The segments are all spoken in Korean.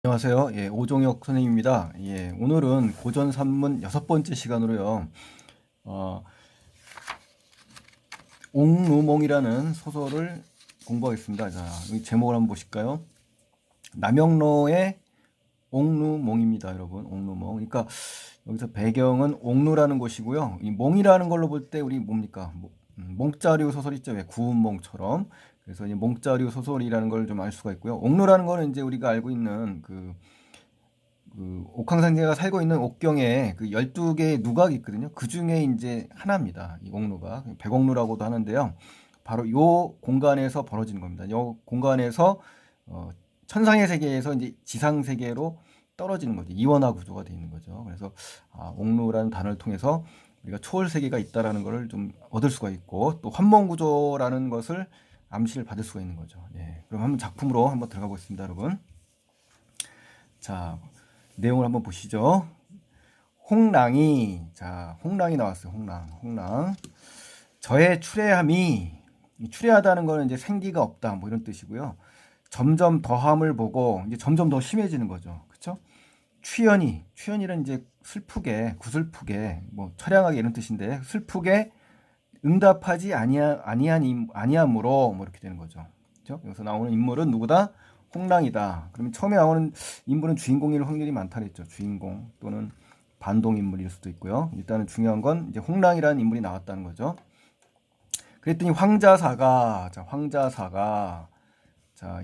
안녕하세요. 예, 오종혁 선생님입니다. 예, 오늘은 고전 산문 6번째 시간으로요. 어, 옥루몽이라는 소설을 공부하겠습니다. 자, 여기 제목을 한번 보실까요? 남영로의 옥루몽입니다, 여러분. 옥루몽. 그러니까 여기서 배경은 옥루라는 곳이고요. 이 몽이라는 걸로 볼 때 우리 뭡니까? 몽자류 소설 있죠? 왜 구운몽처럼. 그래서 이 몽자류 소설이라는 걸 좀 알 수가 있고요. 옥루라는 거는 이제 우리가 알고 있는 그 옥황상제가 살고 있는 옥경에 그 12개의 누각이 있거든요. 그 중에 이제 하나입니다. 이 옥루가. 백옥루라고도 하는데요. 바로 요 공간에서 벌어지는 겁니다. 요 공간에서 어, 천상의 세계에서 이제 지상 세계로 떨어지는 거죠. 이원화 구조가 되어 있는 거죠. 그래서 옥루라는 단어를 통해서 우리가 초월 세계가 있다라는 것을 좀 얻을 수가 있고, 또 환몽 구조라는 것을 암시를 받을 수가 있는 거죠. 예. 그럼 한번 작품으로 한번 들어가 보겠습니다, 여러분. 자, 내용을 한번 보시죠. 홍랑이 나왔어요. 홍랑. 저의 추레함이, 추레하다는 거는 이제 생기가 없다, 뭐 이런 뜻이고요. 점점 더함을 보고 이제 점점 더 심해지는 거죠. 그렇죠? 추연이란 이제 슬프게, 구슬프게, 뭐 처량하게 이런 뜻인데, 슬프게 응답하지 아니함으로 뭐 이렇게 되는 거죠. 그렇죠? 여기서 나오는 인물은 누구다? 홍랑이다. 그러면 처음에 나오는 인물은 주인공일 확률이 많다 그랬죠. 주인공 또는 반동 인물일 수도 있고요. 일단은 중요한 건 이제 홍랑이라는 인물이 나왔다는 거죠. 그랬더니 황자사가,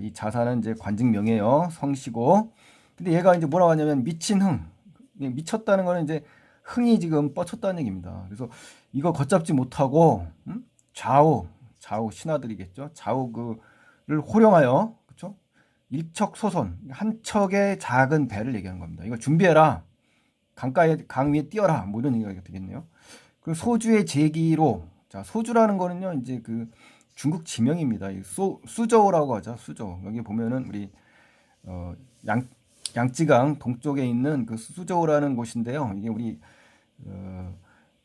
이 자사는 이제 관직명예요. 성씨고. 근데 얘가 이제 뭐라고 하냐면 미친 흥. 미쳤다는 거는 이제 흥이 지금 뻗쳤다는 얘기입니다. 그래서 이거 걷잡지 못하고 좌우 신하들이겠죠. 좌우 그를 호령하여, 그렇죠? 일척소손, 한 척의 작은 배를 얘기하는 겁니다. 이거 준비해라. 강 위에 띄어라. 뭐 이런 얘기가 되겠네요. 그 소주의 제기로, 자, 소주라는 거는요, 이제 그 중국 지명입니다. 수저우라고 하죠. 수저우. 여기 보면은 우리 어, 양쯔강 동쪽에 있는 그 수저우라는 곳인데요. 이게 우리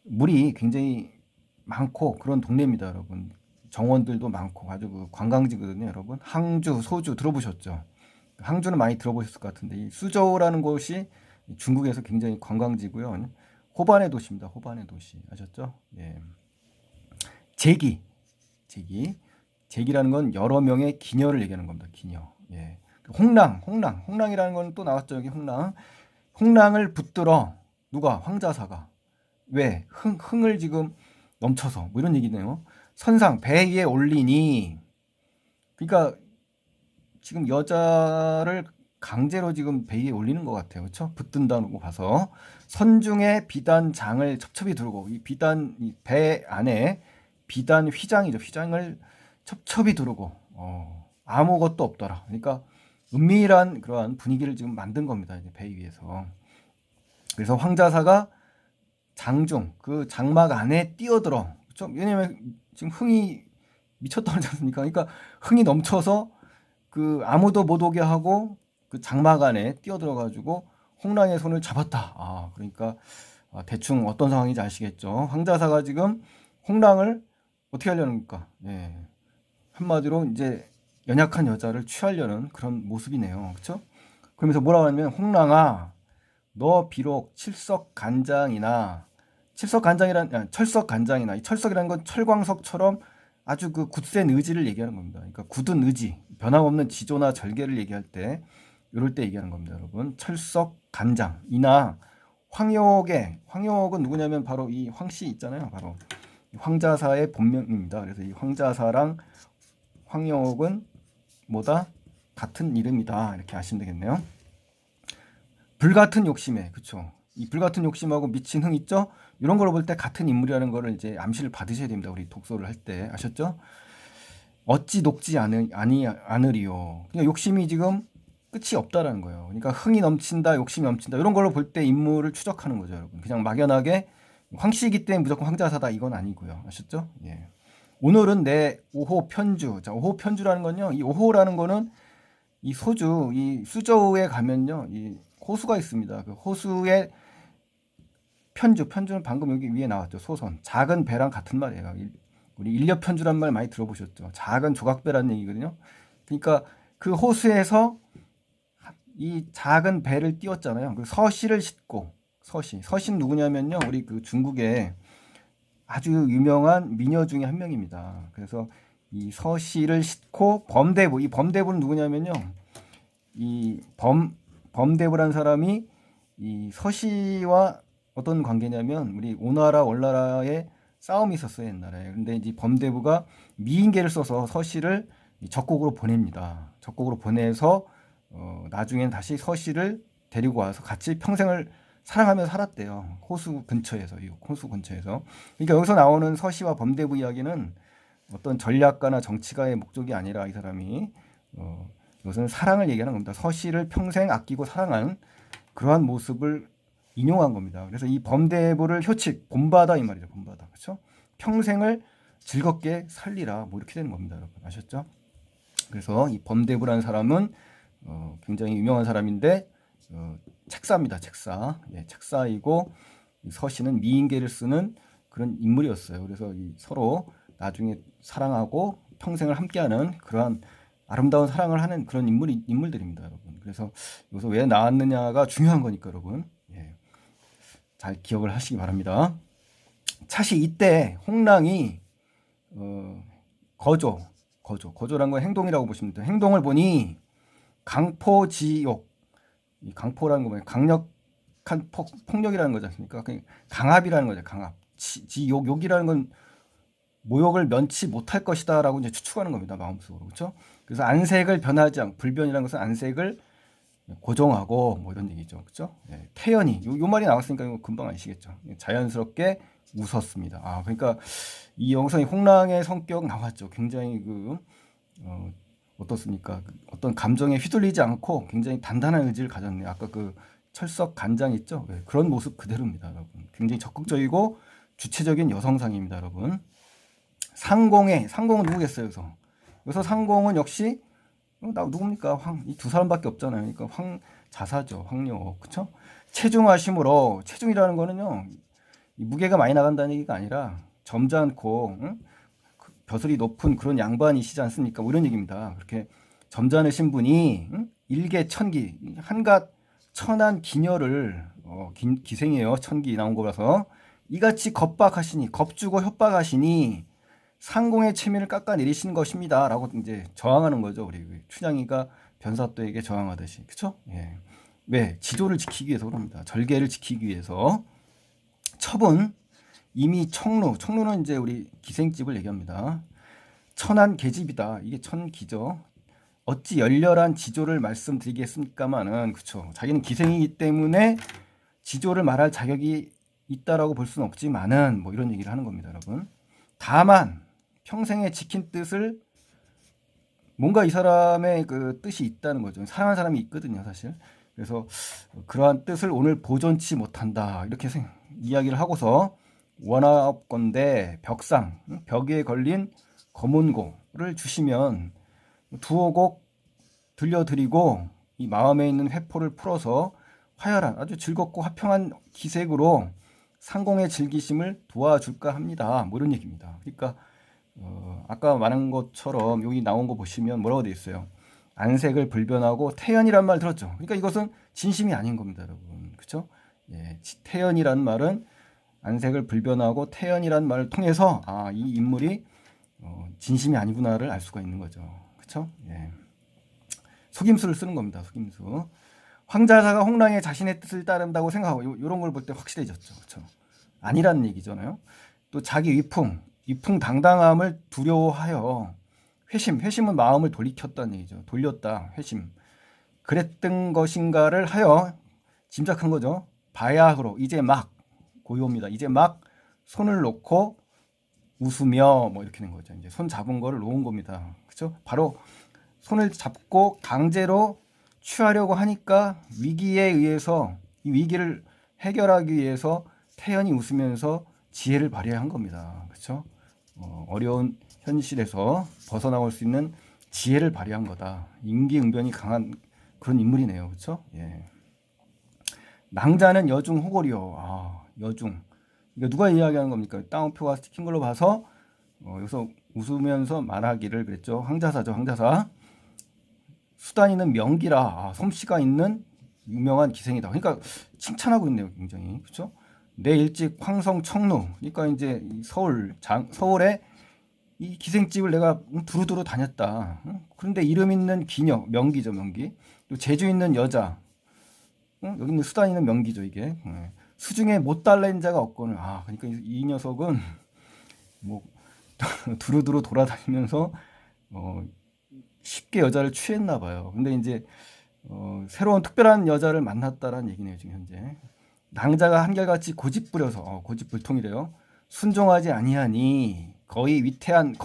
물이 굉장히 많고 그런 동네입니다, 여러분. 정원들도 많고 아주 그 관광지거든요, 여러분. 항주, 소주 들어보셨죠? 항주는 많이 들어보셨을 것 같은데 이 수저우라는 곳이 중국에서 굉장히 관광지고요. 호반의 도시입니다. 호반의 도시. 아셨죠? 예. 제기. 제기라는 건 여러 명의 기녀를 얘기하는 겁니다. 기녀. 예. 홍랑이라는 건 또 나왔죠. 여기 홍랑을 붙들어 누가? 황자사가. 왜? 흥을 지금 넘쳐서 뭐 이런 얘기네요. 선상 배 위에 올리니, 그러니까 지금 여자를 강제로 지금 배 위에 올리는 것 같아요. 그렇죠? 붙든다고 봐서 선중에 비단장을 첩첩이 두르고, 이 배 안에 비단 휘장이죠. 휘장을 첩첩이 두르고 아무것도 없더라. 그러니까 은밀한 그러한 분위기를 지금 만든 겁니다. 이제 배 위에서. 그래서 황자사가 장중 그 장막 안에 뛰어들어. 그렇죠? 왜냐면 지금 흥이 미쳤다고 하지 않습니까? 그러니까 흥이 넘쳐서 그 아무도 못 오게 하고 그 장막 안에 뛰어들어 가지고 홍랑의 손을 잡았다. 그러니까 대충 어떤 상황인지 아시겠죠? 황자사가 지금 홍랑을 어떻게 하려는 겁니까? 예. 한마디로 이제 연약한 여자를 취하려는 그런 모습이네요. 그렇죠? 그러면서 뭐라고 하냐면 홍랑아, 너 비록 철석간장이나, 이 철석이라는 건 철광석처럼 아주 그 굳센 의지를 얘기하는 겁니다. 그러니까 굳은 의지, 변함없는 지조나 절개를 얘기할 때, 이럴 때 얘기하는 겁니다, 여러분. 철석간장이나 황역은 누구냐면 바로 이 황씨 있잖아요. 바로 황자사의 본명입니다. 그래서 이 황자사랑 황역은 뭐다? 같은 이름이다. 이렇게 아시면 되겠네요. 불같은 욕심에, 그쵸? 이 불같은 욕심하고 미친 흥 있죠? 이런 걸 볼 때 같은 인물이라는 거를 이제 암시를 받으셔야 됩니다. 우리 독서를 할 때. 아셨죠? 어찌 녹지 않으리요. 그러니까 욕심이 지금 끝이 없다라는 거예요. 그러니까 흥이 넘친다, 욕심이 넘친다. 이런 걸로 볼 때 인물을 추적하는 거죠, 여러분. 그냥 막연하게 황씨이기 때문에 무조건 황자사다. 이건 아니고요. 아셨죠? 예. 오늘은 내 5호 편주. 자, 5호 편주라는 건요. 이 5호라는 거는 이 수저우에 가면요. 이 호수가 있습니다. 그 호수의 편주는 방금 여기 위에 나왔죠. 소선. 작은 배랑 같은 말이에요. 우리 인력편주란 말 많이 들어보셨죠. 작은 조각배라는 얘기거든요. 그러니까 그 호수에서 이 작은 배를 띄웠잖아요. 그 서씨를 싣고 서씨는 누구냐면요. 우리 그 중국의 아주 유명한 미녀 중에 한 명입니다. 그래서 이 서씨를 싣고 범대부, 이 범대부는 누구냐면요. 이 범대부란 사람이 이 서씨와 어떤 관계냐면 우리 오나라 원나라의 싸움이 있었어요 옛날에. 근데 이제 범대부가 미인계를 써서 서씨를 적국으로 보냅니다. 적국으로 보내서 나중엔 다시 서씨를 데리고 와서 같이 평생을 사랑하며 살았대요. 호수 근처에서, 이 호수 근처에서. 그러니까 여기서 나오는 서씨와 범대부 이야기는 어떤 전략가나 정치가의 목적이 아니라 이 사람이 이것은 사랑을 얘기하는 겁니다. 서씨를 평생 아끼고 사랑한 그러한 모습을 인용한 겁니다. 그래서 이 범대부를 효칙, 본바다 이 말이죠. 본바다. 그렇죠? 평생을 즐겁게 살리라. 뭐 이렇게 되는 겁니다. 여러분. 아셨죠? 그래서 이 범대부라는 사람은 굉장히 유명한 사람인데 책사입니다. 책사. 예, 책사이고 서씨는 미인계를 쓰는 그런 인물이었어요. 그래서 서로 나중에 사랑하고 평생을 함께하는 그러한 아름다운 사랑을 하는 그런 인물들입니다, 여러분. 그래서 여기서 왜 나왔느냐가 중요한 거니까, 여러분. 예, 잘 기억을 하시기 바랍니다. 차시 이때 홍랑이 거조란 건 행동이라고 보시면 돼요. 행동을 보니 강포지욕, 이 강포라는 거 뭐예요? 강력한 폭력이라는 거지 않습니까? 강압이라는 거죠. 강압. 욕이라는 건 모욕을 면치 못할 것이다라고 이제 추측하는 겁니다. 마음속으로. 그렇죠? 그래서 안색을 변하지 않고 불변이라는 것은 안색을 고정하고 뭐 이런 얘기죠. 그렇죠? 예, 태연히 요 말이 나왔으니까 이거 금방 아시겠죠. 자연스럽게 웃었습니다. 아, 그러니까 이 영상이 홍랑의 성격 나왔죠. 굉장히 어떻습니까? 어떤 감정에 휘둘리지 않고 굉장히 단단한 의지를 가졌네요. 아까 그 철석 간장 있죠? 네, 그런 모습 그대로입니다, 여러분. 굉장히 적극적이고 주체적인 여성상입니다, 여러분. 상공은 누구겠어요, 여기서 상공은 역시 나 누굽니까? 이 두 사람밖에 없잖아요. 그러니까 황자사죠, 황녀, 그렇죠? 체중하심으로 체중이라는 거는요, 무게가 많이 나간다는 얘기가 아니라 점잖고 벼슬이 높은 그런 양반이시지 않습니까? 뭐 이런 얘기입니다. 그렇게 점잖으신 분이 일개천기 한갓 천한 기녀를 기생이에요. 천기 나온 거라서 이같이 겁주고 협박하시니 상공의 체면을 깎아내리시는 것입니다라고 이제 저항하는 거죠. 우리 춘향이가 변사또에게 저항하듯이. 그렇죠? 예. 왜? 지조를 지키기 위해서 그럽니다. 절개를 지키기 위해서. 첩은 이미 청루는 이제 우리 기생집을 얘기합니다. 천한 계집이다. 이게 천기죠. 어찌 열렬한 지조를 말씀드리겠습니까마는 그렇죠. 자기는 기생이기 때문에 지조를 말할 자격이 있다라고 볼 수는 없지만은 뭐 이런 얘기를 하는 겁니다, 여러분. 다만 평생에 지킨 뜻을 뭔가 이 사람의 그 뜻이 있다는 거죠. 사랑하는 사람이 있거든요, 사실. 그래서 그러한 뜻을 오늘 보존치 못한다. 이렇게 이야기를 하고서 원하건대 벽 위에 걸린 검은고를 주시면 두어 곡 들려드리고 이 마음에 있는 회포를 풀어서 화열한 아주 즐겁고 화평한 기색으로 상공의 즐기심을 도와줄까 합니다. 뭐 이런 얘기입니다. 그러니까 아까 말한 것처럼 여기 나온 거 보시면 뭐라고 돼 있어요. 안색을 불변하고 태연이란 말 들었죠. 그러니까 이것은 진심이 아닌 겁니다, 여러분. 그렇죠? 예, 태연이란 말은 안색을 불변하고 태연이란 말을 통해서 이 인물이 진심이 아니구나를 알 수가 있는 거죠. 그렇죠? 예. 속임수를 쓰는 겁니다. 속임수. 황자사가 홍랑의 자신의 뜻을 따른다고 생각하고 이런 걸 볼 때 확실해졌죠. 그렇죠? 아니라는 얘기잖아요. 또 자기 위풍당당함을 두려워하여 회심은 마음을 돌이켰다는 얘기죠. 돌렸다. 회심. 그랬던 것인가를 하여 짐작한 거죠. 바야흐로 이제 막 고요입니다. 이제 막 손을 놓고 웃으며 뭐 이렇게 된 거죠. 이제 손 잡은 거를 놓은 겁니다. 그렇죠? 바로 손을 잡고 강제로 취하려고 하니까 위기에 의해서 이 위기를 해결하기 위해서 태연히 웃으면서 지혜를 발휘한 겁니다. 그렇죠? 어려운 현실에서 벗어나올 수 있는 지혜를 발휘한 거다. 임기응변이 강한 그런 인물이네요. 그렇죠? 예. 낭자는 여중 호골이요. 여중. 이거 누가 이야기하는 겁니까? 따옴표가 찍힌 걸로 봐서 여기서 웃으면서 말하기를 그랬죠. 황자사죠. 황자사. 수단이는 명기라 솜씨가 있는 유명한 기생이다. 그러니까 칭찬하고 있네요, 굉장히. 그렇죠? 내 일찍 황성 청루. 그러니까 이제 서울에 이 기생집을 내가 두루두루 다녔다. 그런데 이름 있는 기녀, 명기죠, 명기. 또 재주 있는 여자. 여기 있는 수단 있는 명기죠, 이게. 수중에 못 달랜 자가 없거늘. 그러니까 이 녀석은 뭐 두루두루 돌아다니면서 쉽게 여자를 취했나 봐요. 근데 이제 새로운 특별한 여자를 만났다라는 얘기네요, 지금 현재. 낭자가 한결같이 고집부려서 고집불통이래요. 순종하지 아니하니 거의 위태한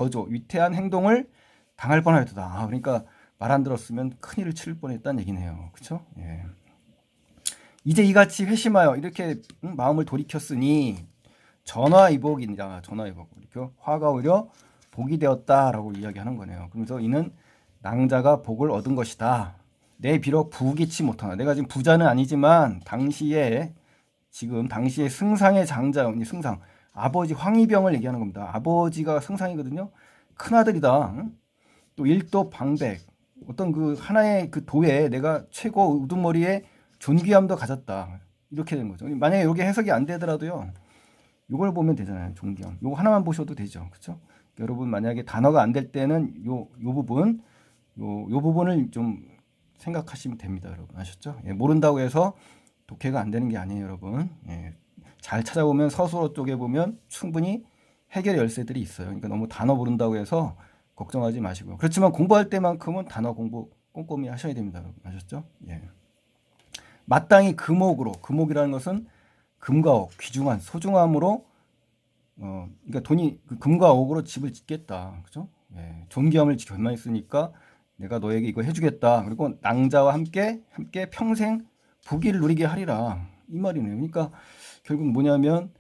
행동을 당할 뻔하였다. 그러니까 말 안 들었으면 큰일을 치를 뻔했다는 얘기네요. 그렇죠? 예. 이제 이같이 회심하여 이렇게 마음을 돌이켰으니 전화위복이니라. 전화위복. 이렇게 화가 오히려 복이 되었다라고 이야기하는 거네요. 그러면서 이는 낭자가 복을 얻은 것이다. 내 비록 부귀치 못하나. 내가 지금 부자는 아니지만 당시에 승상의 장자, 승상 아버지 황희병을 얘기하는 겁니다. 아버지가 승상이거든요. 큰 아들이다. 또 일도 방백. 어떤 그 하나의 그 도에 내가 최고 우두머리에 존귀함도 가졌다. 이렇게 되는 거죠. 만약에 이게 해석이 안 되더라도요. 이걸 보면 되잖아요. 존귀함. 이거 하나만 보셔도 되죠. 그렇죠? 여러분 만약에 단어가 안 될 때는 요 부분을 좀 생각하시면 됩니다. 여러분 아셨죠? 예, 모른다고 해서 독해가 안 되는 게 아니에요, 여러분. 예, 잘 찾아보면 서술어 쪽에 보면 충분히 해결 열쇠들이 있어요. 그러니까 너무 단어 모른다고 해서 걱정하지 마시고요. 그렇지만 공부할 때만큼은 단어 공부 꼼꼼히 하셔야 됩니다, 여러분. 아셨죠? 예. 마땅히 금옥이라는 것은 금과 옥, 귀중한 소중함으로 그러니까 돈이 금과 옥으로 집을 짓겠다. 그죠? 예. 존귀함을 겸하였으니까 내가 너에게 이거 해주겠다. 그리고 낭자와 함께 평생 부귀를 누리게 하리라. 이 말이네요. 그러니까 결국 뭐냐면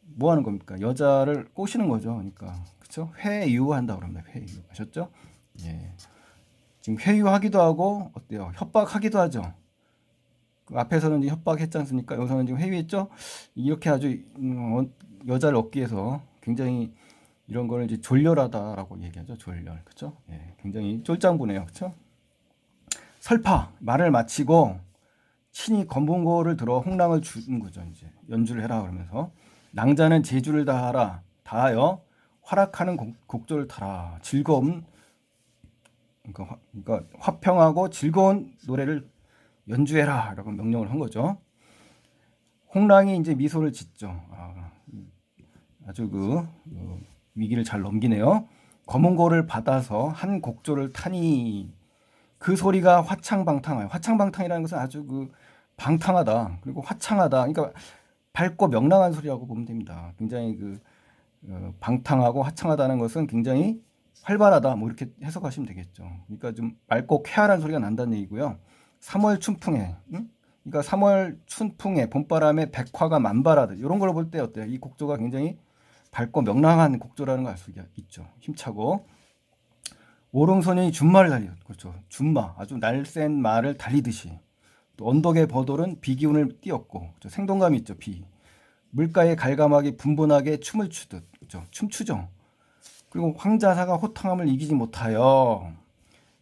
뭐 하는 겁니까? 여자를 꼬시는 거죠. 그러니까 그렇죠? 회유한다 그럽니다. 회유. 아셨죠? 예. 지금 회유하기도 하고 어때요? 협박하기도 하죠. 그 앞에서는 이제 협박했지 않습니까? 여기서는 지금 회유했죠. 이렇게 아주 여자를 얻기 위해서 굉장히 이런 거를 이제 졸렬하다라고 얘기하죠. 졸렬. 그렇죠? 예. 굉장히 쫄짱부네요. 그렇죠? 설파 말을 마치고 친히 검은고를 들어 홍랑을 준 거죠. 이제 연주를 해라 그러면서 낭자는 재주를 다하여 활약하는 곡조를 타라. 즐거움 그러니까 화평하고 즐거운 노래를 연주해라라고 명령을 한 거죠. 홍랑이 이제 미소를 짓죠. 아주 위기를 잘 넘기네요. 검은고를 받아서 한 곡조를 타니 그 소리가 화창방탕해요. 화창방탕이라는 것은 아주 방탕하다. 그리고 화창하다. 그러니까 밝고 명랑한 소리라고 보면 됩니다. 굉장히 방탕하고 화창하다는 것은 굉장히 활발하다. 뭐 이렇게 해석하시면 되겠죠. 그러니까 좀 맑고 쾌활한 소리가 난다는 얘기고요. 3월 춘풍에, 그러니까 3월 춘풍에 봄바람에 백화가 만발하듯 이런 걸 볼 때 어때요? 이 곡조가 굉장히 밝고 명랑한 곡조라는 걸 알 수가 있죠. 힘차고. 오롱소년이 준마를 그렇죠. 준마, 아주 날쌘 말을 달리듯이. 또 언덕의 버돌은 비기운을 띄었고, 그렇죠. 생동감이 있죠. 물가에 갈감하게 분분하게 춤을 추듯, 그렇죠. 춤추죠. 그리고 황자사가 호탕함을 이기지 못하여,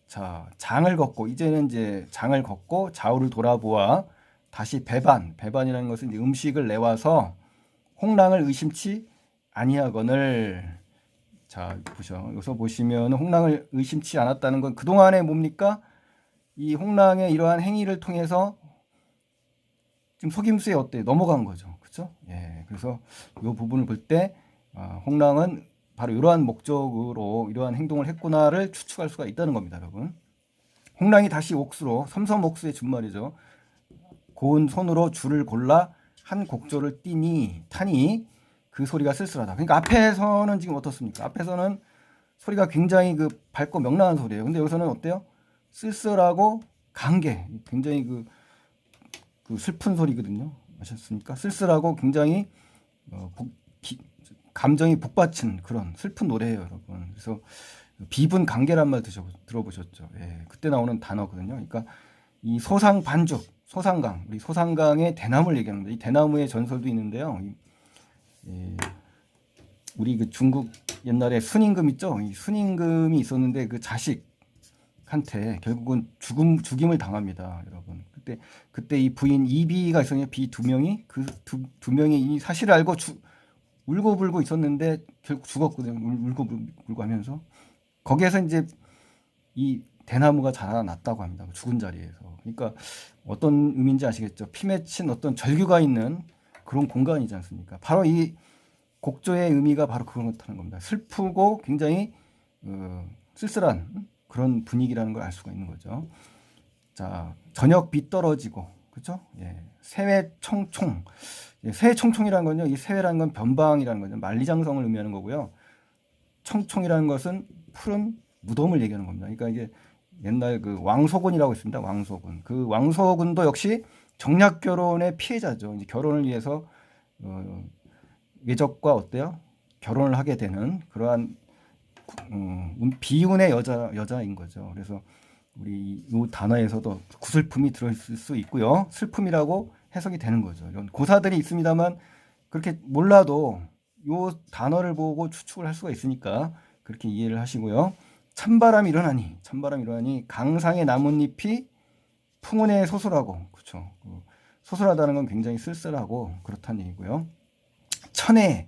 자 장을 걷고 이제는 이제 장을 걷고 좌우를 돌아보아 다시 배반이라는 것은 이제 음식을 내와서 홍랑을 의심치 아니하거늘. 자, 여기서 보시면 홍랑을 의심치 않았다는 건 그동안에 뭡니까? 이 홍랑의 이러한 행위를 통해서 지금 속임수에 넘어간 거죠. 그렇죠? 예. 그래서 이 부분을 볼 때 홍랑은 바로 이러한 목적으로 이러한 행동을 했구나를 추측할 수가 있다는 겁니다, 여러분. 홍랑이 다시 옥수로 섬섬옥수의 준말이죠. 고운 손으로 줄을 골라 한 곡조를 타니 그 소리가 쓸쓸하다. 그러니까 앞에서는 지금 어떻습니까? 앞에서는 소리가 굉장히 밝고 명랑한 소리예요. 근데 여기서는 어때요? 쓸쓸하고 굉장히 슬픈 소리거든요. 아셨습니까? 쓸쓸하고 굉장히 감정이 북받친 그런 슬픈 노래예요, 여러분. 그래서 비분 간계란 말 들어보셨죠? 예, 그때 나오는 단어거든요. 그러니까 이 소상강, 우리 소상강의 대나무를 얘기합니다. 이 대나무의 전설도 있는데요. 우리 중국 옛날에 순임금 있죠? 이 순임금이 있었는데 그 자식 한테 결국은 죽임을 당합니다, 여러분. 그때 이 부인 이비가 있었냐, 비 두 명이 그 두 명이 이 사실을 알고 울고불고 있었는데 결국 죽었거든요. 울고불고 하면서 거기에서 이제 이 대나무가 자라났다고 합니다. 죽은 자리에서. 그러니까 어떤 의미인지 아시겠죠? 피 맺힌 어떤 절규가 있는 그런 공간이지 않습니까? 바로 이 곡조의 의미가 바로 그렇다는 겁니다. 슬프고 굉장히 쓸쓸한 그런 분위기라는 걸 알 수가 있는 거죠. 자, 저녁 비 떨어지고, 그렇죠? 예, 새외 청총. 예, 새외 청총이라는 건요, 이 새외라는 건 변방이라는 거죠. 만리장성을 의미하는 거고요. 청총이라는 것은 푸른 무덤을 얘기하는 겁니다. 그러니까 이게 옛날 그 왕소군이라고 있습니다. 왕소군. 그 왕소군도 역시 정략 결혼의 피해자죠. 이제 결혼을 위해서 외적과 어때요? 결혼을 하게 되는 그러한 비운의 여자인 거죠. 그래서 우리 이 단어에서도 구슬픔이 들어있을 수 있고요. 슬픔이라고 해석이 되는 거죠. 이런 고사들이 있습니다만 그렇게 몰라도 요 단어를 보고 추측을 할 수가 있으니까 그렇게 이해를 하시고요. 찬바람이 일어나니 강상의 나뭇잎이 풍운에 소설하고, 그렇죠. 소설하다는 건 굉장히 쓸쓸하고 그렇다는 얘기고요. 천의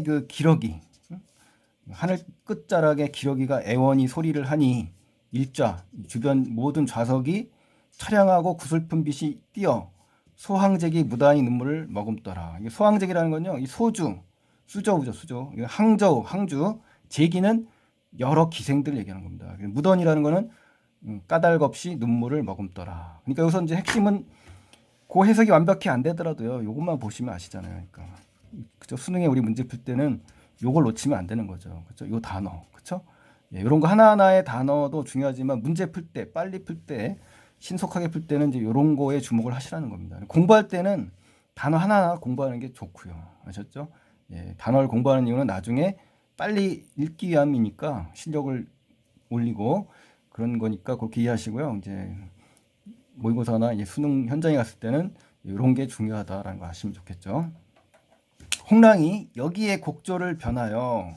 그 기러기, 하늘 끝자락에 기러기가 애원히 소리를 하니 일좌 주변 모든 좌석이 처량하고 구슬픈 빛이 띄어 소황제기 무단히 눈물을 머금더라. 소황제기라는 건요, 이 소주, 수저우죠. 항주, 제기는 여러 기생들을 얘기하는 겁니다. 무던이라는 거는 까닭 없이 눈물을 머금더라. 그러니까 여기서 이제 핵심은 그 해석이 완벽히 안 되더라도요, 요것만 보시면 아시잖아요. 그러니까 그죠? 수능에 우리 문제 풀 때는 요걸 놓치면 안 되는 거죠. 그렇죠? 요 단어, 그렇죠? 예, 이런 거 하나하나의 단어도 중요하지만 문제 풀 때, 빨리 풀 때, 신속하게 풀 때는 이제 이런 거에 주목을 하시라는 겁니다. 공부할 때는 단어 하나하나 공부하는 게 좋고요. 아셨죠? 예, 단어를 공부하는 이유는 나중에 빨리 읽기 위함이니까 실력을 올리고 그런 거니까 그렇게 이해하시고요. 이제 모의고사나 이제 수능 현장에 갔을 때는 이런 게 중요하다라는 거 아시면 좋겠죠. 홍랑이 여기에 곡조를 변하여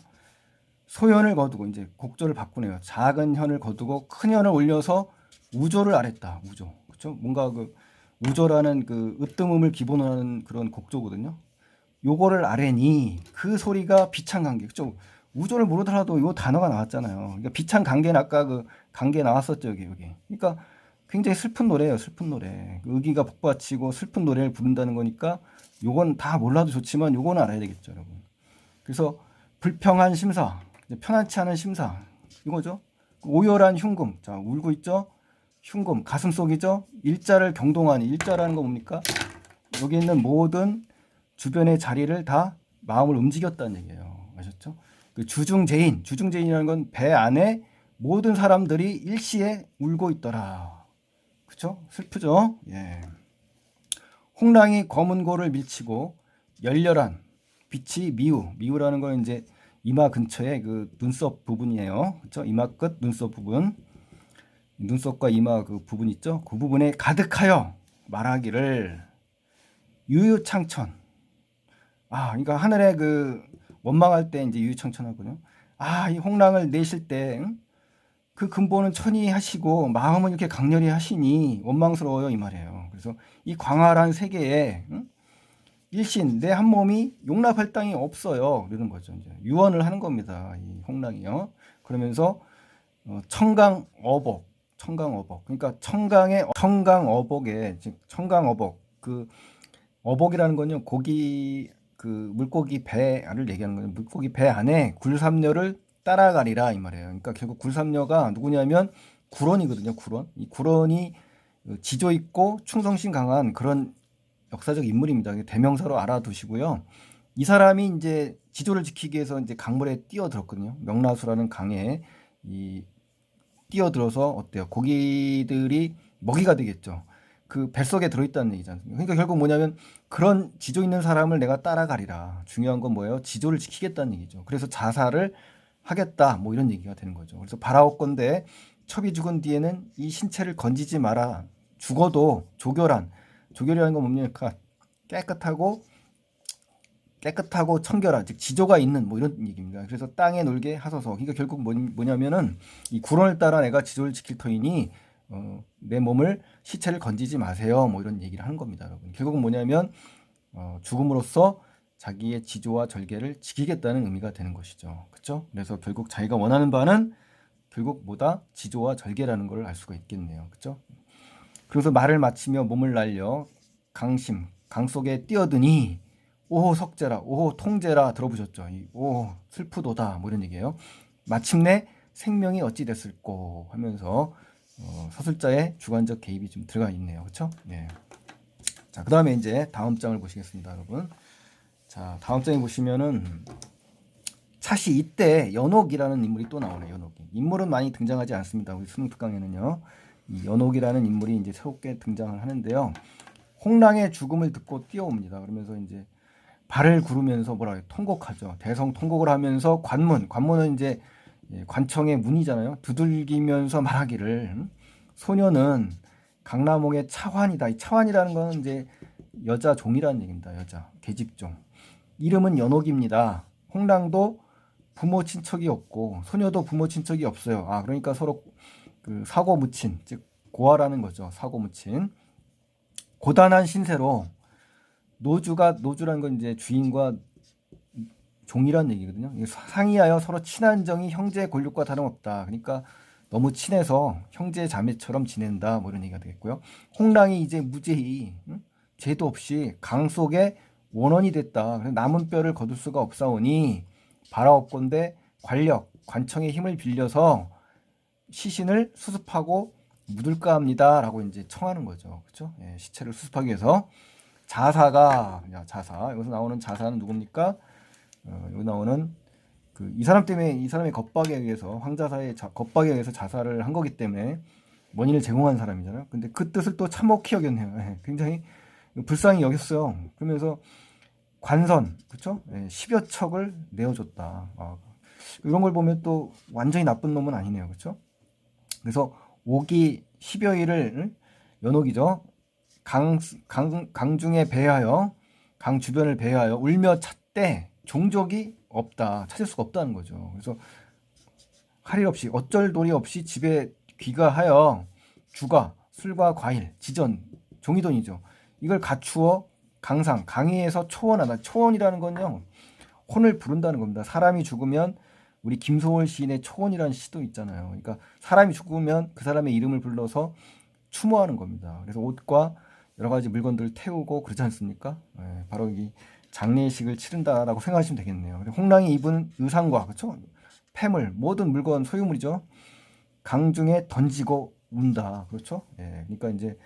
소현을 거두고 이제 곡조를 바꾸네요. 작은 현을 거두고 큰 현을 올려서 우조를 아랬다. 우조. 그렇죠? 뭔가 그 우조라는 그 으뜸음을 기본으로 하는 그런 곡조거든요. 요거를 아래니 그 소리가 비창간계. 그렇죠? 우조를 모르더라도 요 단어가 나왔잖아요. 그러니까 비창간계는 아까 그 간계 나왔었죠, 여기. 그러니까 굉장히 슬픈 노래예요. 슬픈 노래. 의기가 복받치고 슬픈 노래를 부른다는 거니까 요건 다 몰라도 좋지만 요거는 알아야 되겠죠, 여러분. 그래서 불평한 심사, 편안치 않은 심사, 이거죠. 오열한 흉금, 자 울고 있죠. 흉금, 가슴속이죠. 일자를 경동하니, 일자라는 거 뭡니까? 여기 있는 모든 주변의 자리를 다 마음을 움직였다는 얘기예요. 아셨죠? 그 주중재인이라는 건 배 안에 모든 사람들이 일시에 울고 있더라. 그렇죠? 슬프죠? 예. 홍랑이 검은 고를 밀치고 열렬한 빛이 미우라는 건 이제 이마 근처에 그 눈썹 부분이에요. 그렇죠? 이마 끝 눈썹 부분. 눈썹과 이마 그 부분 있죠? 그 부분에 가득하여 말하기를 유유창천. 그러니까 하늘에 그 원망할 때 이제 유유창천하거든요. 이 홍랑을 내실 때 그 근본은 천이하시고 마음은 이렇게 강렬히 하시니 원망스러워요, 이 말이에요. 그래서 이 광활한 세계에 일신 내 한 몸이 용납할 땅이 없어요. 이러는 거죠. 이제 유언을 하는 겁니다. 이 홍랑이요. 그러면서 청강어복. 그러니까 청강어복에 즉 청강어복. 그 어복이라는 건요, 고기 그 물고기 배를 얘기하는 거예요. 물고기 배 안에 굴삼녀를 따라가리라 이 말이에요. 그러니까 결국 굴삼녀가 누구냐면 구런이거든요. 이 구런이 지조 있고 충성심 강한 그런 역사적 인물입니다. 대명사로 알아두시고요. 이 사람이 이제 지조를 지키기 위해서 이제 강물에 뛰어들었거든요. 명나수라는 강에 뛰어들어서 어때요? 고기들이 먹이가 되겠죠. 그 뱃속에 들어있다는 얘기지 않습니까? 그러니까 결국 뭐냐면 그런 지조 있는 사람을 내가 따라가리라. 중요한 건 뭐예요? 지조를 지키겠다는 얘기죠. 그래서 자살을 하겠다. 뭐 이런 얘기가 되는 거죠. 그래서 바라옵건대 첩이 죽은 뒤에는 이 신체를 건지지 마라. 죽어도 조결이라는 건 뭡니까? 깨끗하고 청결한 즉 지조가 있는 뭐 이런 얘기입니다. 그래서 땅에 놀게 하소서. 그러니까 결국 뭐냐면은 이 구론을 따라 내가 지조를 지킬 터이니 내 몸을 시체를 건지지 마세요. 뭐 이런 얘기를 하는 겁니다, 여러분. 결국은 뭐냐면 죽음으로써 자기의 지조와 절개를 지키겠다는 의미가 되는 것이죠. 그렇죠? 그래서 결국 자기가 원하는 바는 결국 뭐다? 지조와 절개라는 걸 알 수가 있겠네요. 그렇죠? 그래서 말을 마치며 몸을 날려 강 속에 뛰어드니 오호 석재라 오호 통제라 들어보셨죠? 오호 슬프도다 뭐 이런 얘기예요. 마침내 생명이 어찌 됐을꼬 하면서 서술자의 주관적 개입이 좀 들어가 있네요. 그렇죠? 네. 자, 그다음에 이제 다음 장을 보시겠습니다, 여러분. 자, 다음 장에 보시면은 사실 이때 연옥이라는 인물이 또 나오네요. 연옥이. 인물은 많이 등장하지 않습니다. 우리 수능 특강에는요. 이 연옥이라는 인물이 이제 새롭게 등장을 하는데요. 홍랑의 죽음을 듣고 뛰어옵니다. 그러면서 이제 발을 구르면서 뭐라 해요? 통곡하죠. 대성 통곡을 하면서 관문은 이제 관청의 문이잖아요. 두들기면서 말하기를 소녀는 강남옥의 차환이다. 이 차환이라는 건 이제 여자 종이라는 얘기입니다. 여자 계집종. 이름은 연옥입니다. 홍랑도 부모 친척이 없고 소녀도 부모 친척이 없어요. 아, 그러니까 서로 그 사고무친, 즉 고아라는 거죠. 사고무친. 고단한 신세로 노주라는 건 이제 주인과 종이라는 얘기거든요. 상의하여 서로 친한 정이 형제 권력과 다름없다. 그러니까 너무 친해서 형제 자매처럼 지낸다. 뭐 이런 얘기가 되겠고요. 홍랑이 이제 무죄히 죄도 없이 강 속에 원원이 됐다. 그래서 남은 뼈를 거둘 수가 없사오니 바라옵건대 관력, 관청의 힘을 빌려서 시신을 수습하고 묻을까 합니다. 라고 이제 청하는 거죠. 그렇죠? 예, 시체를 수습하기 위해서 자사. 여기서 나오는 자사는 누굽니까? 여기 나오는 이 사람 때문에 이 사람의 겁박에 의해서 황자사의 겁박에 의해서 자살을 한 거기 때문에 원인을 제공한 사람이잖아요. 근데 그 뜻을 또 참혹히 여겼네요. 예, 굉장히 불쌍히 여겼어요. 그러면서 관선, 그렇죠? 예, 10여 척을 내어줬다. 이런 걸 보면 또 완전히 나쁜 놈은 아니네요. 그렇죠? 그래서 오기 10여일을 연옥이죠. 강중에 배하여 강 주변을 배하여 울며 찾되 종족이 없다. 찾을 수가 없다는 거죠. 그래서 할 일 없이 어쩔 도리 없이 집에 귀가하여 주가 술과 과일, 지전, 종이돈이죠. 이걸 갖추어 강의에서 초원하다. 초원이라는 건요. 혼을 부른다는 겁니다. 사람이 죽으면 우리 김소월 시인의 초원이라는 시도 있잖아요. 그러니까 사람이 죽으면 그 사람의 이름을 불러서 추모하는 겁니다. 그래서 옷과 여러 가지 물건들을 태우고 그러지 않습니까? 네, 바로 이 장례식을 치른다라고 생각하시면 되겠네요. 홍랑이 입은 의상과 그렇죠? 폐물, 모든 물건, 소유물이죠. 강중에 던지고 운다. 그렇죠? 예, 그러니까 이제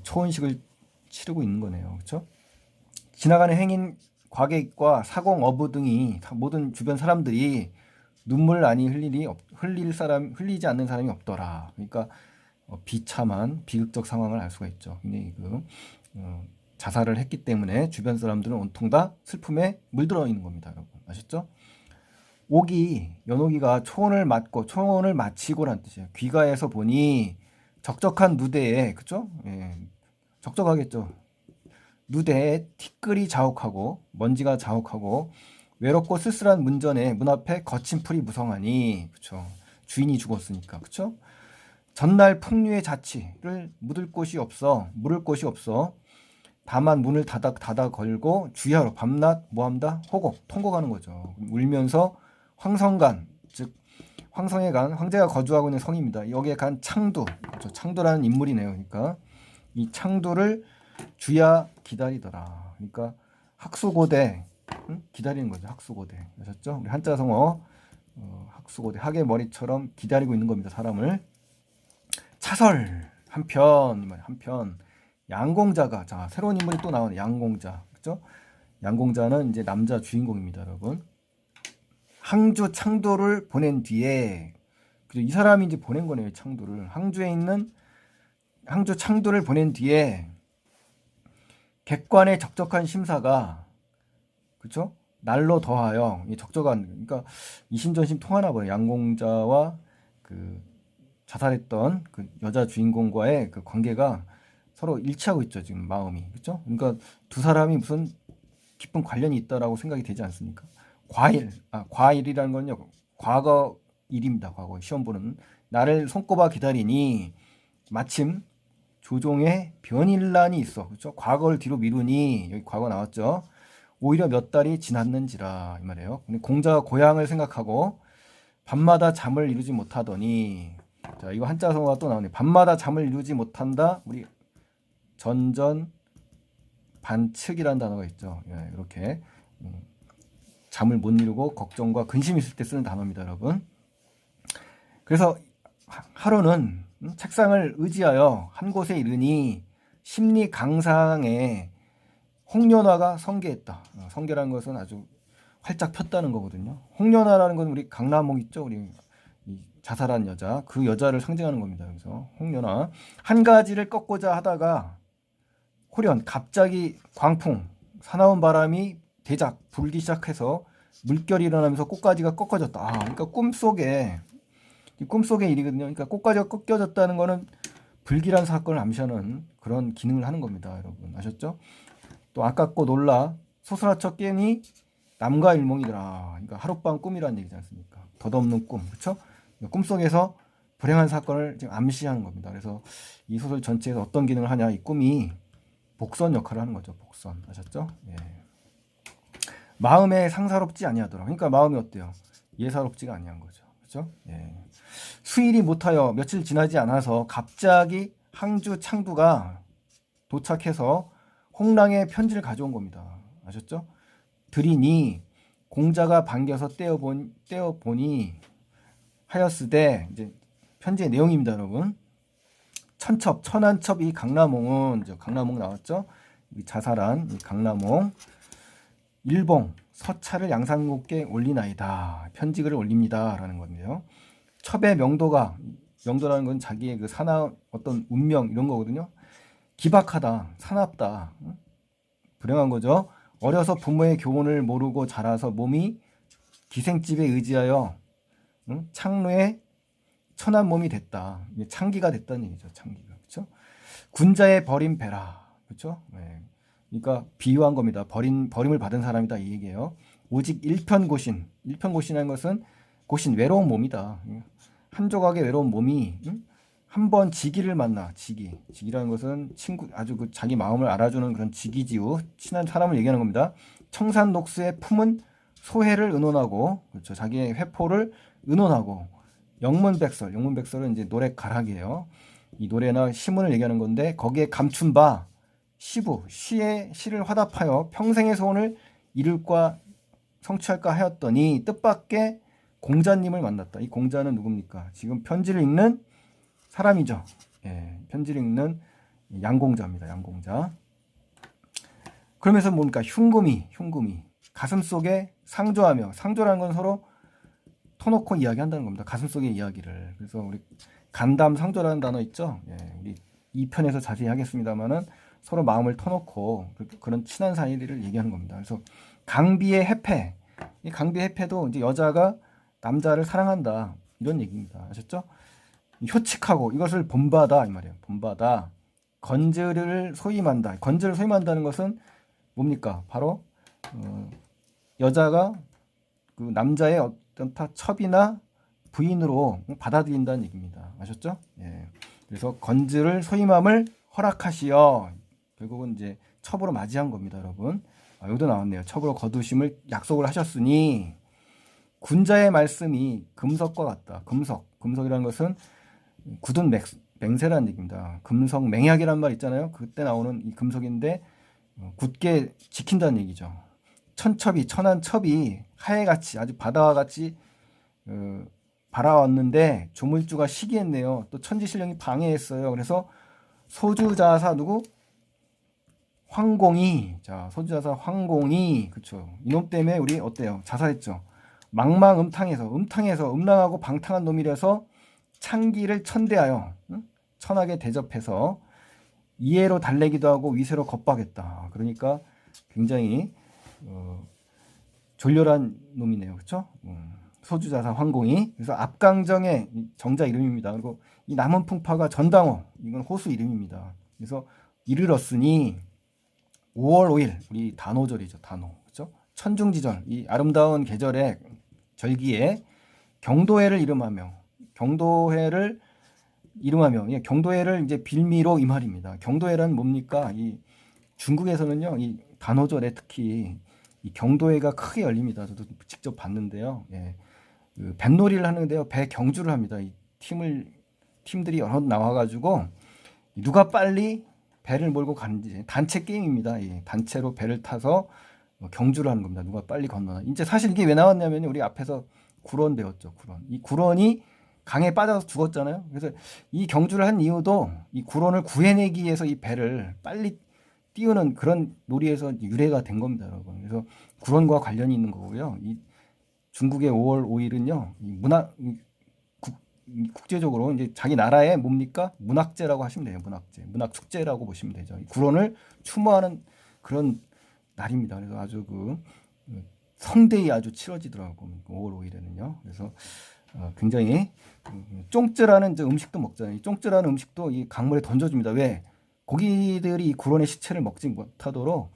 초혼식을 치르고 있는 거네요. 그렇죠? 지나가는 행인, 과객과 사공, 어부 등이 모든 주변 사람들이 눈물을 아니 흘리지 않는 사람이 없더라. 그러니까 비참한 비극적 상황을 알 수가 있죠. 굉장히 자살을 했기 때문에 주변 사람들은 온통 다 슬픔에 물들어 있는 겁니다. 여러분 아셨죠? 연옥이가 초원을 마치고란 뜻이에요. 귀가해서 보니 적적한 누대에, 그죠? 예, 적적하겠죠. 누대에 티끌이 자욱하고 먼지가 자욱하고 외롭고 쓸쓸한 문전에 문 앞에 거친 풀이 무성하니, 그쵸? 주인이 죽었으니까, 그쵸? 전날 풍류의 자취를 물을 곳이 없어 다만 문을 닫아 걸고 주야로 밤낮 뭐합니다? 통곡하는 거죠. 울면서 황성간, 즉 황성에 간 황제가 거주하고 있는 성입니다. 여기에 간 창두, 그렇죠? 창두라는 인물이네요. 그러니까 이 창두를 주야 기다리더라. 그러니까 학수고대, 기다리는 거죠. 학수고대. 아셨죠? 우리 한자성어 학수고대, 학의 머리처럼 기다리고 있는 겁니다. 사람을. 차설 한편 양공자가, 자, 새로운 인물이 또 나오네. 양공자, 그죠? 양공자는 이제 남자 주인공입니다, 여러분. 항주 창도를 보낸 뒤에, 그죠? 이 사람이 이제 보낸 거네요, 창도를. 항주 창도를 보낸 뒤에 객관의 적적한 심사가, 그죠? 날로 더하여 이 적적한, 그러니까 이심전심 통하나 봐요. 양공자와 그 자살했던 그 여자 주인공과의 그 관계가 서로 일치하고 있죠, 지금 마음이. 그렇죠? 그러니까 두 사람이 무슨 깊은 관련이 있다라고 생각이 되지 않습니까? 과일이라는 건요, 과거 일입니다. 과거 시험 보는 나를 손꼽아 기다리니 마침 조종에 변일난이 있어. 그렇죠? 과거를 뒤로 미루니 여기 과거 나왔죠. 오히려 몇 달이 지났는지라 이 말이에요. 근데 공자가 고향을 생각하고 밤마다 잠을 이루지 못하더니 자 이거 한자성어가 또 나오네. 밤마다 잠을 이루지 못한다. 우리 전전 반측이라는 단어가 있죠. 예, 이렇게 잠을 못 이루고 걱정과 근심이 있을 때 쓰는 단어입니다, 여러분. 그래서 하루는 책상을 의지하여 한 곳에 이르니 심리 강상에 홍련화가 성계했다. 성계라는 것은 아주 활짝 폈다는 거거든요. 홍련화라는 건 우리 강남홍 있죠, 우리 자살한 여자, 그 여자를 상징하는 겁니다. 그래서 홍련화 한 가지를 꺾고자 하다가 호련 갑자기 광풍 사나운 바람이 대작 불기 시작해서 물결이 일어나면서 꽃가지가 꺾어졌다. 그러니까 꿈속의 일이거든요. 그러니까 꽃가지가 꺾여졌다는 거는 불길한 사건을 암시하는 그런 기능을 하는 겁니다. 여러분 아셨죠? 또 아깝고 놀라 소스라쳐 깨니 남과 일몽이더라. 그러니까 하룻밤 꿈이라는 얘기지 않습니까? 덧없는 꿈, 그렇죠? 꿈속에서 불행한 사건을 지금 암시하는 겁니다. 그래서 이 소설 전체에서 어떤 기능을 하냐? 이 꿈이 복선 역할을 하는 거죠. 복선 아셨죠? 예. 마음에 상사롭지 아니하더라. 그러니까 마음이 어때요? 예사롭지가 아니한 거죠. 그렇죠? 예. 수일이 못하여 며칠 지나지 않아서 갑자기 항주 창두가 도착해서 홍랑의 편지를 가져온 겁니다. 아셨죠? 들이니 공자가 반겨서 떼어보니 하였으되 이제 편지의 내용입니다, 여러분. 천한첩 이 강남홍은 강남홍 나왔죠? 이 자살한 이 강남홍 일봉 서차를 양산국께 올리나이다. 편지글을 올립니다라는 건데요. 첩의 명도라는 건 자기의 그 사나 어떤 운명 이런 거거든요. 기박하다, 사납다, 불행한 거죠. 어려서 부모의 교훈을 모르고 자라서 몸이 기생집에 의지하여 창로에 천한 몸이 됐다. 창기가 됐다는 얘기죠. 창기가 그렇죠. 군자의 버림 배라 그렇죠. 네. 그러니까 비유한 겁니다. 버림을 받은 사람이다 이 얘기예요. 오직 일편고신이라는 것은 고신 외로운 몸이다. 한 조각의 외로운 몸이 한번 지기를 만나 지기라는 것은 친구 아주 그 자기 마음을 알아주는 그런 지기지우 친한 사람을 얘기하는 겁니다. 청산녹수의 품은 소해를 의논하고 그렇죠. 자기의 회포를 의논하고 영문백설은 이제 노래 가락이에요. 이 노래나 시문을 얘기하는 건데 거기에 감춘 바 시를 화답하여 평생의 소원을 이룰까 성취할까 하였더니 뜻밖의 공자님을 만났다. 이 공자는 누굽니까? 지금 편지를 읽는 사람이죠. 예, 편지를 읽는 양공자입니다. 양공자. 그러면서 뭡니까? 흉금이 가슴속에 상조라는 건 서로 터놓고 이야기한다는 겁니다. 가슴속의 이야기를. 그래서 우리 간담 상조라는 단어 있죠. 예, 우리 2편에서 자세히 하겠습니다만은 서로 마음을 터놓고 그런 친한 사이를 얘기하는 겁니다. 그래서 강비의 해패, 이 강비의 해패도 이제 여자가 남자를 사랑한다 이런 얘기입니다. 아셨죠? 효칙하고 이것을 본받아 이 말이에요. 본받아 건즈를 소임한다. 건즈를 소임한다는 것은 뭡니까? 바로 여자가 그 남자의 어떤 첩이나 부인으로 받아들인다는 얘기입니다. 아셨죠? 예. 그래서 건즈를 소임함을 허락하시어 결국은 이제 첩으로 맞이한 겁니다, 여러분. 여기도 나왔네요. 첩으로 거두심을 약속을 하셨으니 군자의 말씀이 금석과 같다. 금석이라는 것은 굳은 맹세라는 얘기입니다. 금석 맹약이란 말 있잖아요. 그때 나오는 이 금석인데 굳게 지킨다는 얘기죠. 천한 첩이 하해같이 아주 바다와 같이 바라왔는데 조물주가 시기했네요. 또 천지신령이 방해했어요. 그래서 소주자사 누구? 소주자사 황공이 그쵸. 이놈 때문에 우리 어때요? 자살했죠. 음탕해서 음란하고 방탕한 놈이라서 창기를 천대하여 천하게 대접해서 이해로 달래기도 하고 위세로 겁박했다. 그러니까 굉장히 졸렬한 놈이네요. 그렇죠? 소주자사 황공이. 그래서 압강정의 정자 이름입니다. 그리고 이 남은 풍파가 전당호 이건 호수 이름입니다. 그래서 이르렀으니 5월 5일 우리 단오절이죠. 단오. 그렇죠? 천중지절 이 아름다운 계절의 절기에 경도해를 이름하며 예, 경도해를 이제 빌미로 이 말입니다. 경도해란 뭡니까? 이 중국에서는요, 이 단오절에 특히 이 경도해가 크게 열립니다. 저도 직접 봤는데요. 예, 그 뱃놀이를 하는데요, 배 경주를 합니다. 이 팀들이 여러 나와가지고 누가 빨리 배를 몰고 가는지 단체 게임입니다. 이 단체로 배를 타서 경주를 하는 겁니다. 누가 빨리 건너나. 이제 사실 이게 왜 나왔냐면 우리 앞에서 구론 배웠죠. 구론. 이 구론이 강에 빠져서 죽었잖아요. 그래서 이 경주를 한 이유도 이 구론을 구해내기 위해서 이 배를 빨리 띄우는 그런 놀이에서 유래가 된 겁니다, 여러분. 그래서 구론과 관련이 있는 거고요. 이 중국의 5월 5일은요, 국제적으로 이제 자기 나라의 뭡니까? 문학제라고 하시면 돼요. 문학제, 문학축제라고 보시면 되죠. 구론을 추모하는 그런 날입니다. 그래서 아주 성대히 아주 치러지더라고요. 5월 5일에는요. 그래서 굉장히 쫑쯔라는 음식도 먹잖아요. 이 쫑쯔라는 음식도 이 강물에 던져줍니다. 왜? 고기들이 이 구론의 시체를 먹지 못하도록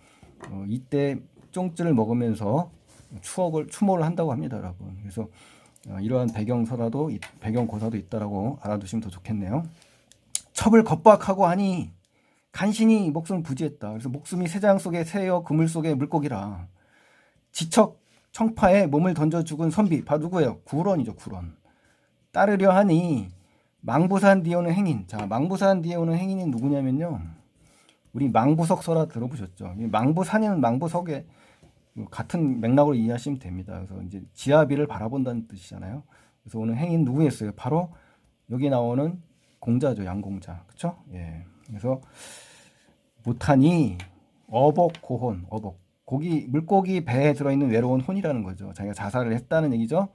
이때 쫑쯔를 먹으면서 추모를 한다고 합니다, 여러분. 그래서 이러한 배경 고사도 있다라고 알아두시면 더 좋겠네요. 첩을 겁박하고 하니 간신히 목숨을 부지했다. 그래서 목숨이 새장 속에 새여 그물 속에 물고기라. 지척 청파에 몸을 던져 죽은 선비 바로 누구예요? 구론이죠. 구론. 따르려 하니 망부산 뒤에 오는 행인. 자, 망부산 뒤에 오는 행인이 누구냐면요, 우리 망부석서라 들어보셨죠? 망부산이는 망부석에 같은 맥락으로 이해하시면 됩니다. 그래서 이제 지하비를 바라본다는 뜻이잖아요. 그래서 오늘 행인 누구였어요? 바로 여기 나오는 공자죠. 양공자. 그렇죠? 예. 그래서 못하니 어복 고혼. 어복. 물고기 배에 들어있는 외로운 혼이라는 거죠. 자기가 자살을 했다는 얘기죠.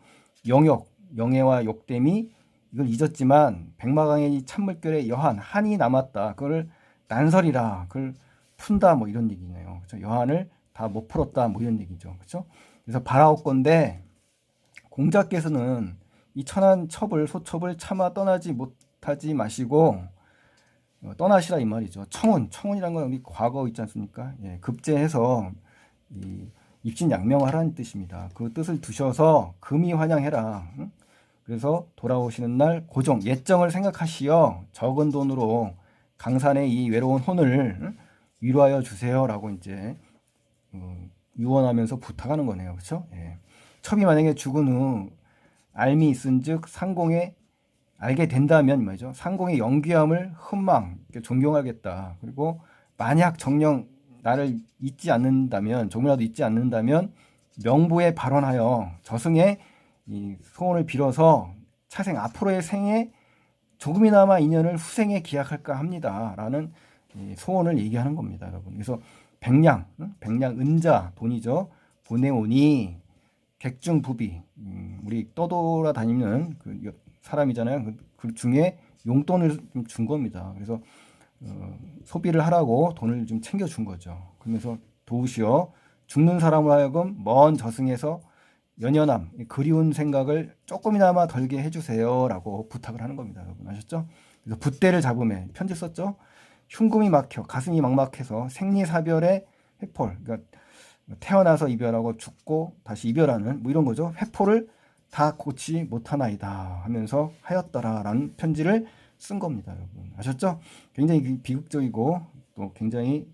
영예와 욕됨이 이걸 잊었지만 백마강의 찬물결에 여한 한이 남았다. 그걸 난설이라. 그걸 푼다. 뭐 이런 얘기네요. 그렇죠? 여한을 다 못 풀었다. 뭐 이런 얘기죠. 그렇죠? 그래서 바라옵건대 공자께서는 이 천한 소첩을 차마 떠나지 못하지 마시고 떠나시라 이 말이죠. 청혼이란 건 우리 과거 있지 않습니까? 예, 급제해서 입신양명하라는 뜻입니다. 그 뜻을 두셔서 금이 환영해라. 응? 그래서 돌아오시는 날 고정 예정을 생각하시어 적은 돈으로 강산의 이 외로운 혼을 위로하여 주세요라고 이제 유언하면서 부탁하는 거네요. 그렇죠? 예. 첩이 만약에 죽은 후 알미 있은즉 상공에 알게 된다면 말이죠. 상공의 영귀함을 존경하겠다. 그리고 만약 정녕 나를 잊지 않는다면, 조금이라도 잊지 않는다면 명부에 발언하여 저승의 이 소원을 빌어서 차생 앞으로의 생에 조금이나마 인연을 후생에 기약할까 합니다라는 소원을 얘기하는 겁니다, 여러분. 그래서 백량 은자 돈이죠. 보내오니 객중부비 우리 떠돌아다니는 그 사람이잖아요. 그 중에 용돈을 좀 준 겁니다. 그래서 소비를 하라고 돈을 좀 챙겨준 거죠. 그러면서 도우시어 죽는 사람을 하여금 먼 저승에서 연연함, 그리운 생각을 조금이나마 덜게 해주세요라고 부탁을 하는 겁니다. 여러분 아셨죠? 그래서 붓대를 잡으면 편지 썼죠. 흉금이 막혀 가슴이 막막해서 생리사별의 회포를, 그러니까 태어나서 이별하고 죽고 다시 이별하는 뭐 이런 거죠. 회포를 다 고치 못하나이다 하면서 하였더라라는 편지를 쓴 겁니다, 여러분. 아셨죠? 굉장히 비극적이고 또 굉장히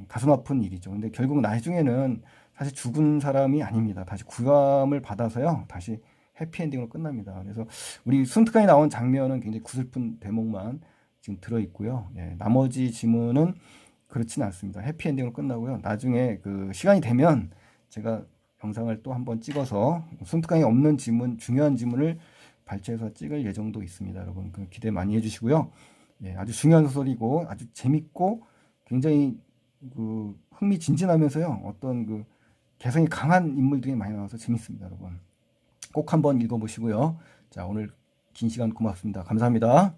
가슴 아픈 일이죠. 근데 결국 나중에는 사실 죽은 사람이 아닙니다. 다시 구감을 받아서요. 다시 해피엔딩으로 끝납니다. 그래서 우리 순특강에 나온 장면은 굉장히 구슬픈 대목만 지금 들어있고요. 예, 나머지 지문은 그렇지는 않습니다. 해피엔딩으로 끝나고요. 나중에 시간이 되면 제가 영상을 또 한번 찍어서 순특강에 없는 지문, 중요한 지문을 발췌해서 찍을 예정도 있습니다. 여러분 기대 많이 해주시고요. 예, 아주 중요한 소설이고 아주 재밌고 굉장히 흥미진진하면서요. 어떤 개성이 강한 인물들이 많이 나와서 재밌습니다. 여러분 꼭 한번 읽어보시고요. 자, 오늘 긴 시간 고맙습니다. 감사합니다.